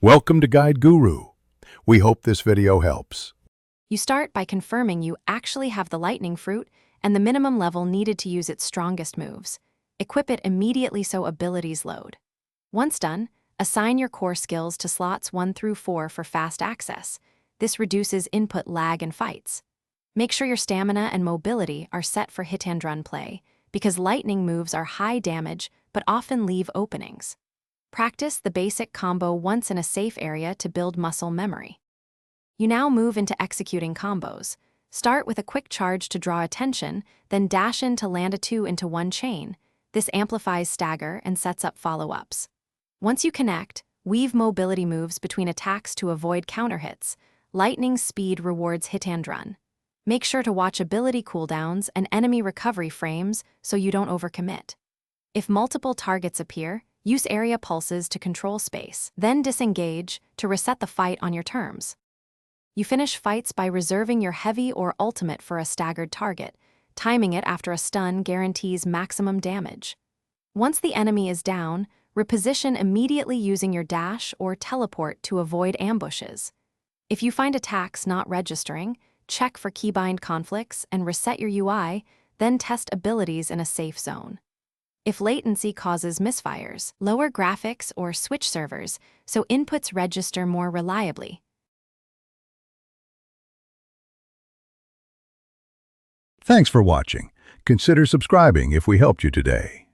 Welcome to Guide Guru. We hope this video helps. You start by confirming you actually have the lightning fruit and the minimum level needed to use its strongest moves. Equip it immediately so abilities load. Once done, assign your core skills to slots 1 through 4 for fast access. This reduces input lag in fights. Make sure your stamina and mobility are set for hit-and-run play, because lightning moves are high damage but often leave openings. Practice the basic combo once in a safe area to build muscle memory. You now move into executing combos. Start with a quick charge to draw attention, then dash in to land a 2 into one chain. This amplifies stagger and sets up follow-ups. Once you connect, weave mobility moves between attacks to avoid counter-hits. Lightning speed rewards hit-and-run. Make sure to watch ability cooldowns and enemy recovery frames so you don't overcommit. If multiple targets appear, use area pulses to control space, then disengage to reset the fight on your terms. You finish fights by reserving your heavy or ultimate for a staggered target. Timing it after a stun guarantees maximum damage. Once the enemy is down, reposition immediately using your dash or teleport to avoid ambushes. If you find attacks not registering, check for keybind conflicts and reset your UI, then test abilities in a safe zone. If latency causes misfires, lower graphics or switch servers so inputs register more reliably. Thanks for watching. Consider subscribing if we helped you today.